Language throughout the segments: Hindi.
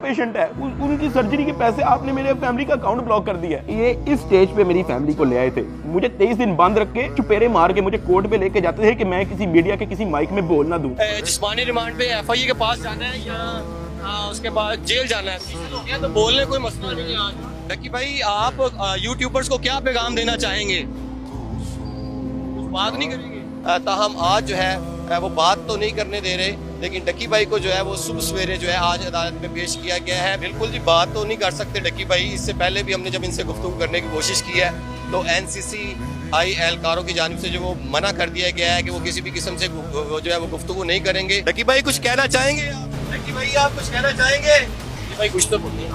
पेशेंट है, उनकी सर्जरी के पैसे आपने मेरे फैमिली का अकाउंट ब्लॉक कर दिया है। ये इस स्टेज पे मेरी फैमिली को ले आए थे, मुझे 23 दिन बंद रख के चुपेरे मार के मुझे कोर्ट पे लेके जाते थे कि मैं किसी मीडिया के किसी माइक में बोल ना दूं। जिस्मानी रिमांड पे एफआईए के पास जाना है या उसके बाद जेल जाना है, तो बोलने कोई मसला नहीं है। आज डक्की भाई, आप यूट्यूबर्स को क्या पैगाम देना चाहेंगे? बात नहीं करेंगे। ताहम आज जो है वो बात तो नहीं करने दे रहे, लेकिन डक्की भाई को जो है वो सुबह सवेरे जो है आज अदालत में पेश किया गया है। बिल्कुल जी, बात तो नहीं कर सकते डक्की भाई। इससे पहले भी हमने जब इनसे गुफ्तगू करने की कोशिश की है तो NCCI एहलकारों की जानिब से जो वो मना कर दिया गया है कि वो किसी भी किस्म से जो है वो गुफ्तगू नहीं करेंगे। डक्की भाई कुछ कहना चाहेंगे? डक्की भाई आप कुछ कहना चाहेंगे? भाई कुछ तो बोलिए।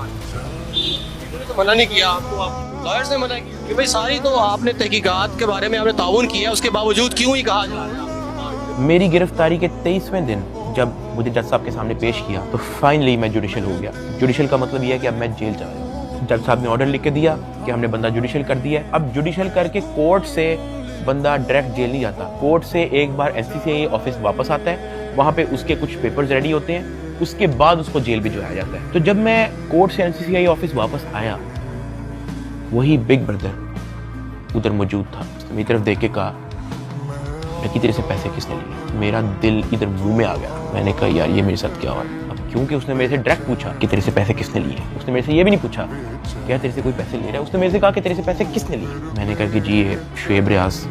तो मना नहीं किया आपको, आप लॉयर्स ने मना किया कि भाई सारी तो आपने तहकीकात के बारे में आपने ताउन किया, उसके बावजूद क्यों ही कहा जा रहा है? मेरी गिरफ्तारी के 23वें दिन जब मुझे जज साहब के सामने पेश किया तो फाइनली मैं जुडिशल हो गया। जुडिशल का मतलब यह है कि अब मैं जेल जा रहा हूँ। जज साहब ने ऑर्डर लिख के दिया कि हमने बंदा जुडिशल कर दिया है। अब जुडिशल करके कोर्ट से बंदा डायरेक्ट जेल नहीं जाता, कोर्ट से एक बार NCCI ऑफिस वापस आता है, वहाँ पे उसके कुछ पेपर्स रेडी होते हैं, उसके बाद उसको जेल भिजवाया जाता है। तो जब मैं कोर्ट से NCCI ऑफिस वापस आया, वही बिग ब्रदर उधर मौजूद था। मेरी तरफ देख के कहा, डक्की तेरे से पैसे किसने लिए? मेरा दिल इधर मुंह में आ गया। मैंने कहा यार ये मेरे साथ क्या हुआ? अब क्योंकि उसने मेरे से डायरेक्ट पूछा कि तेरे से पैसे किसने लिए, उसने मेरे से ये भी नहीं पूछा क्या तेरे से कोई पैसे ले रहा है, उसने मेरे से कहा कि तेरे से पैसे किसने लिए। मैंने कहा कि जी ये शुएब रियाज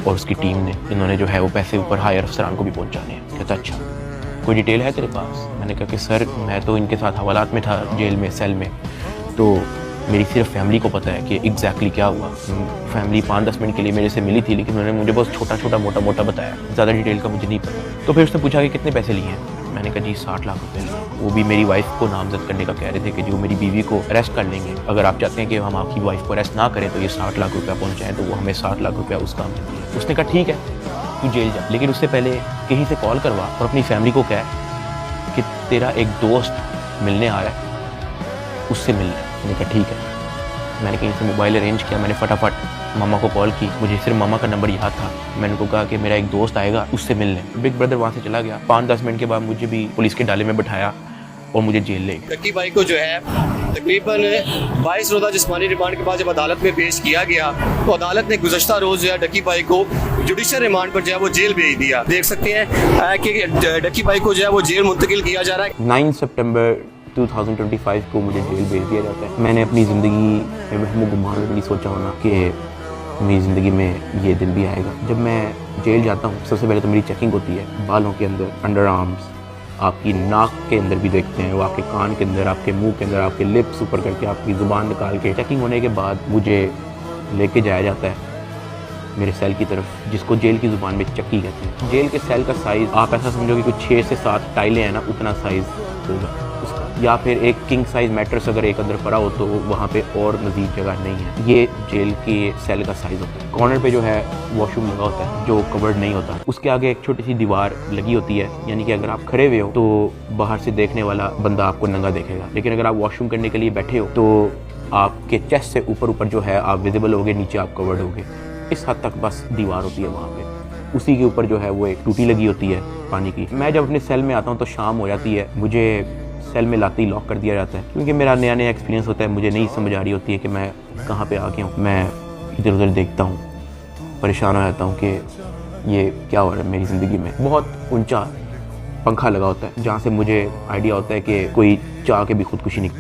और उसकी टीम ने, इन्होंने जो है वो पैसे ऊपर हायर अफसरान को भी पहुँचाने हैं। कहता अच्छा, कोई डिटेल है तेरे पास? मैंने कहा कि सर मैं तो इनके साथ हवालात में था, जेल में, सेल में, तो मेरी सिर्फ फैमिली को पता है कि एग्जैक्टली क्या हुआ। फैमिली 5-10 मिनट के लिए मेरे से मिली थी, लेकिन उन्होंने मुझे बहुत छोटा छोटा मोटा मोटा बताया, ज़्यादा डिटेल का मुझे नहीं पता। तो फिर उसने पूछा कि कितने पैसे लिए हैं? मैंने कहा जी 60 लाख रुपए लिए। वो भी मेरी वाइफ को नामजद करने का कह रहे थे कि जो मेरी बीवी को अरेस्ट कर लेंगे, अगर आप चाहते हैं कि हम आपकी वाइफ को अरेस्ट ना करें तो ये 60 लाख रुपया पहुँचाएँ, तो वो हमें 60 लाख रुपया उस काम में दिए। उसने कहा ठीक है तू जेल जा, लेकिन उससे पहले कहीं से कॉल करवा और अपनी फैमिली को कह कि तेरा एक दोस्त मिलने आ रहा है, उससे मिलना है। मैंने कहा ठीक है। मैंने कहीं से मोबाइल अरेंज किया, मैंने फटाफट मामा को कॉल की, मुझे सिर्फ मामा का नंबर याद था। मैंने उनको कहा कि मेरा एक दोस्त आएगा, उससे मिलने। बिग ब्रदर वहाँ से चला गया। 5-10 मिनट के बाद मुझे भी पुलिस के डाले में बिठाया और मुझे जेल ले गया। डक्की भाई को जो है तकरीबन 22 रोज़ा जिस्मानी रिमांड के बाद जब अदालत में पेश किया गया तो अदालत ने गुज़श्ता रोज़ जो है डक्की भाई को जुडिशल रिमांड पर जो है वो जेल भेज दिया। देख सकते हैं कि डक्की भाई को जो है वो जेल मुंतकिल किया जा रहा है। 9 सितंबर 2025 को मुझे जेल भेज दिया जाता है। मैंने अपनी ज़िंदगी में वहम गुमान में नहीं सोचा होना कि मेरी ज़िंदगी में ये दिन भी आएगा। जब मैं जेल जाता हूँ सबसे पहले तो मेरी चेकिंग होती है, बालों के अंदर, अंडर आर्म्स, आपकी नाक के अंदर भी देखते हैं वो, आपके कान के अंदर, आपके मुंह के अंदर, आपके लिप्स ऊपर करके आपकी ज़ुबान निकाल के। चेकिंग होने के बाद मुझे लेके जाया जाता है मेरे सेल की तरफ, जिसको जेल की ज़ुबान में चक्की कहते हैं। जेल के सेल का साइज़ आप ऐसा समझो कि कुछ 6 से 7 टाइलें हैं ना, उतना साइज़ होगा उसका, या फिर एक किंग साइज़ मैट्रेस अगर एक अंदर पड़ा हो तो वहाँ पे और मज़ीद जगह नहीं है। ये जेल के सेल का साइज़ होता है। कॉर्नर पे जो है वॉशरूम लगा होता है जो कवर्ड नहीं होता। उसके आगे एक छोटी सी दीवार लगी होती है, यानी कि अगर आप खड़े हुए हो तो बाहर से देखने वाला बंदा आपको नंगा देखेगा, लेकिन अगर आप वॉशरूम करने के लिए बैठे हो तो आपके चेस्ट से ऊपर जो है आप विजिबल होगे, नीचे आप कवर्ड होगे। इस हद तक बस दीवार होती है वहाँ पे। उसी के ऊपर जो है वो एक टूटी लगी होती है पानी की। मैं जब अपने सेल में आता हूँ तो शाम हो जाती है, मुझे सेल में लाते ही लॉक कर दिया जाता है, क्योंकि मेरा नया नया एक्सपीरियंस होता है। मुझे नहीं समझ आ रही होती है कि मैं कहाँ पे आ गया हूँ। मैं इधर उधर देखता हूँ, परेशान हो जाता हूँ कि ये क्या हो रहा है मेरी ज़िंदगी में। बहुत ऊंचा पंखा लगा होता है जहाँ से मुझे आइडिया होता है कि कोई चाह के भी खुदकुशी नहीं